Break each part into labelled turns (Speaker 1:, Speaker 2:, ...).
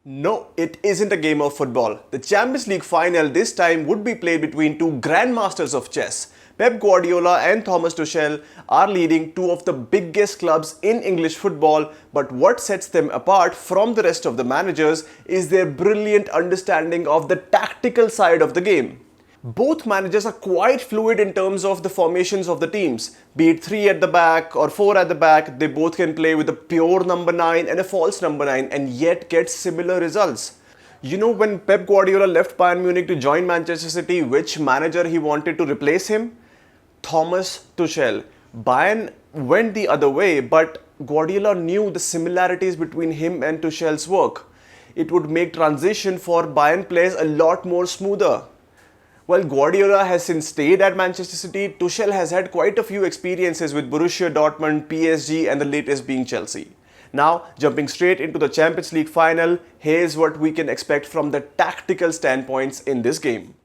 Speaker 1: No, it isn't a game of football. The Champions League final this time would be played between two grandmasters of chess. Pep Guardiola and Thomas Tuchel are leading two of the biggest clubs in English football, but what sets them apart from the rest of the managers is their brilliant understanding of the tactical side of the game. Both managers are quite fluid in terms of the formations of the teams. Be it 3 at the back or 4 at the back, they both can play with a pure number 9 and a false number 9 and yet get similar results. You know, when Pep Guardiola left Bayern Munich to join Manchester City, which manager he wanted to replace him? Thomas Tuchel. Bayern went the other way, but Guardiola knew the similarities between him and Tuchel's work. It would make transition for Bayern players a lot more smoother. While Guardiola has since stayed at Manchester City, Tuchel has had quite a few experiences with Borussia Dortmund, PSG and the latest being Chelsea. Now, jumping straight into the Champions League final, here's what we can expect from the tactical standpoints in this game.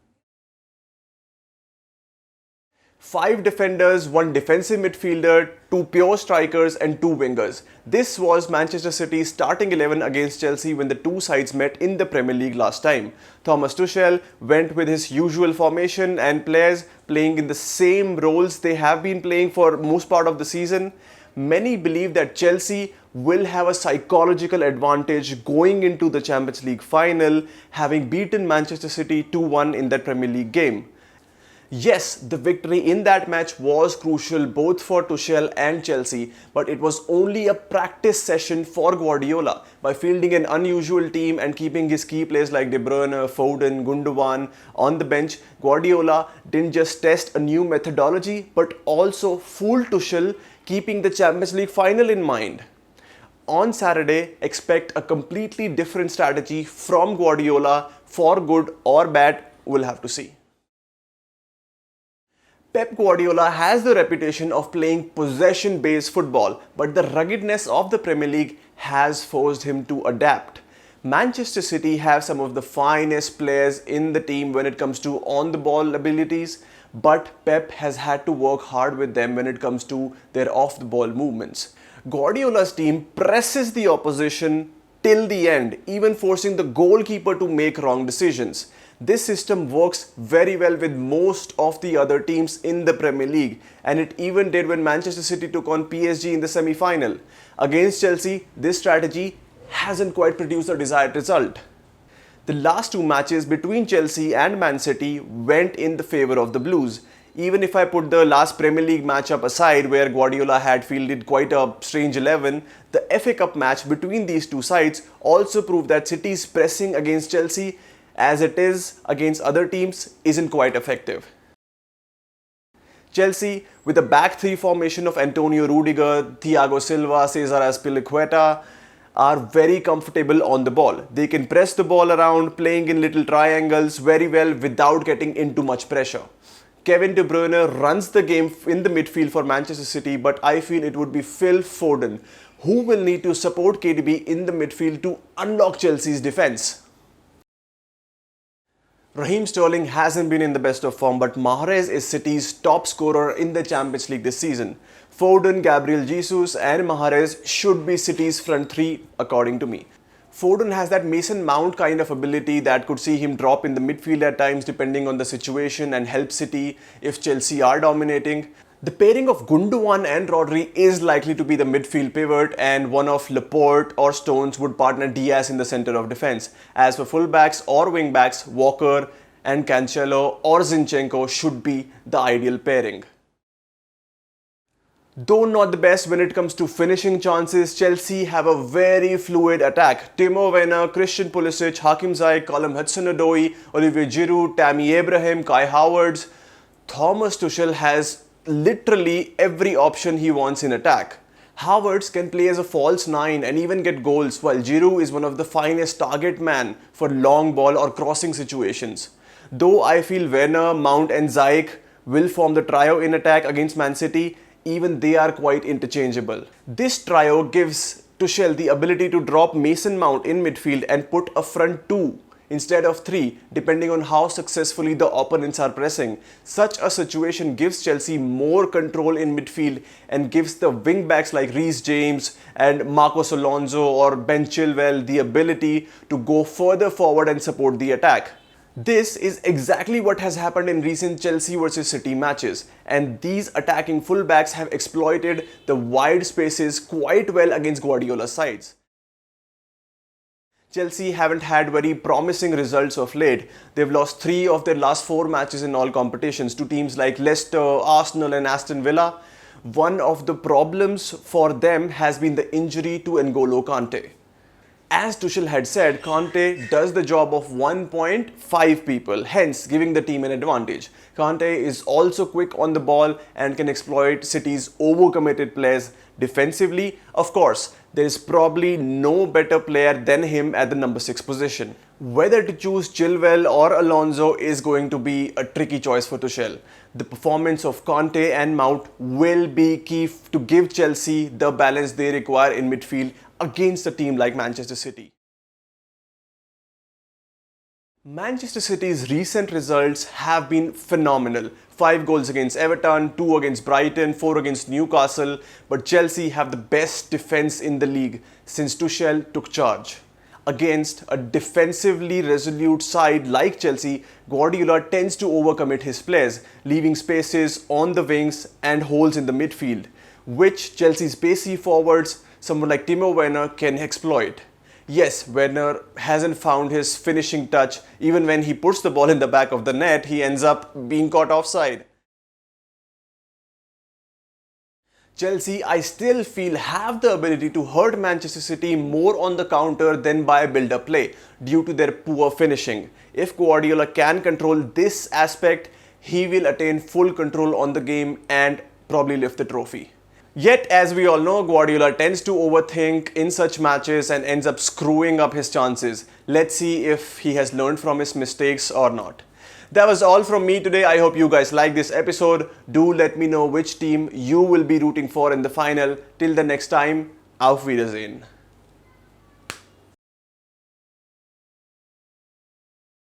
Speaker 1: 5 defenders, 1 defensive midfielder, 2 pure strikers and 2 wingers. This was Manchester City's starting 11 against Chelsea when the two sides met in the Premier League last time. Thomas Tuchel went with his usual formation and players playing in the same roles they have been playing for most part of the season. Many believe that Chelsea will have a psychological advantage going into the Champions League final, having beaten Manchester City 2-1 in that Premier League game. Yes, the victory in that match was crucial both for Tuchel and Chelsea, but it was only a practice session for Guardiola. By fielding an unusual team and keeping his key players like De Bruyne, Foden, Gundogan on the bench, Guardiola didn't just test a new methodology but also fooled Tuchel, keeping the Champions League final in mind. On Saturday, expect a completely different strategy from Guardiola. For good or bad, we'll have to see. Pep Guardiola has the reputation of playing possession-based football, but the ruggedness of the Premier League has forced him to adapt. Manchester City have some of the finest players in the team when it comes to on-the-ball abilities, but Pep has had to work hard with them when it comes to their off-the-ball movements. Guardiola's team presses the opposition till the end, even forcing the goalkeeper to make wrong decisions. This system works very well with most of the other teams in the Premier League, and it even did when Manchester City took on PSG in the semi-final. Against Chelsea, this strategy hasn't quite produced the desired result. The last 2 matches between Chelsea and Man City went in the favour of the Blues. Even if I put the last Premier League matchup aside where Guardiola had fielded quite a strange 11, the FA Cup match between these two sides also proved that City's pressing against Chelsea as it is against other teams isn't quite effective. Chelsea, with a back 3 formation of Antonio Rudiger, Thiago Silva, Cesar Azpilicueta, are very comfortable on the ball. They can press the ball around, playing in little triangles very well without getting into much pressure. Kevin De Bruyne runs the game in the midfield for Manchester City, but I feel it would be Phil Foden who will need to support KDB in the midfield to unlock Chelsea's defense. Raheem Sterling hasn't been in the best of form, but Mahrez is City's top scorer in the Champions League this season. Foden, Gabriel Jesus and Mahrez should be City's front 3 according to me. Foden has that Mason Mount kind of ability that could see him drop in the midfield at times depending on the situation and help City if Chelsea are dominating. The pairing of Gundogan and Rodri is likely to be the midfield pivot, and one of Laporte or Stones would partner Diaz in the centre of defence. As for fullbacks or wingbacks, Walker and Cancelo or Zinchenko should be the ideal pairing. Though not the best when it comes to finishing chances, Chelsea have a very fluid attack. Timo Werner, Christian Pulisic, Hakim Ziyech, Callum Hudson-Odoi, Olivier Giroud, Tammy Abraham, Kai Havertz. Thomas Tuchel has literally every option he wants in attack. Havertz can play as a false 9 and even get goals, while Giroud is one of the finest target man for long ball or crossing situations. Though I feel Werner, Mount and Ziyech will form the trio in attack against Man City, even they are quite interchangeable. This trio gives Tuchel the ability to drop Mason Mount in midfield and put a front 2 instead of 3, depending on how successfully the opponents are pressing. Such a situation gives Chelsea more control in midfield and gives the wingbacks like Reece James and Marcos Alonso or Ben Chilwell the ability to go further forward and support the attack. This is exactly what has happened in recent Chelsea vs City matches, and these attacking fullbacks have exploited the wide spaces quite well against Guardiola's sides. Chelsea haven't had very promising results of late. They've lost 3 of their last 4 matches in all competitions to teams like Leicester, Arsenal and Aston Villa. One of the problems for them has been the injury to N'Golo Kante. As Tuchel had said, Kante does the job of 1.5 people, hence giving the team an advantage. Kante is also quick on the ball and can exploit City's overcommitted players defensively. Of course, there is probably no better player than him at the number 6 position. Whether to choose Chilwell or Alonso is going to be a tricky choice for Tuchel. The performance of Kante and Mount will be key to give Chelsea the balance they require in midfield against a team like Manchester City. Manchester City's recent results have been phenomenal. 5 goals against Everton, 2 against Brighton, 4 against Newcastle, but Chelsea have the best defense in the league since Tuchel took charge. Against a defensively resolute side like Chelsea, Guardiola tends to overcommit his players, leaving spaces on the wings and holes in the midfield, which Chelsea's pacey forwards, someone like Timo Werner, can exploit. Yes, Werner hasn't found his finishing touch. Even when he puts the ball in the back of the net, he ends up being caught offside. Chelsea, I still feel, have the ability to hurt Manchester City more on the counter than by build-up play due to their poor finishing. If Guardiola can control this aspect, he will attain full control on the game and probably lift the trophy. Yet, as we all know, Guardiola tends to overthink in such matches and ends up screwing up his chances. Let's see if he has learned from his mistakes or not. That was all from me today. I hope you guys liked this episode. Do let me know which team you will be rooting for in the final. Till the next time, auf Wiedersehen.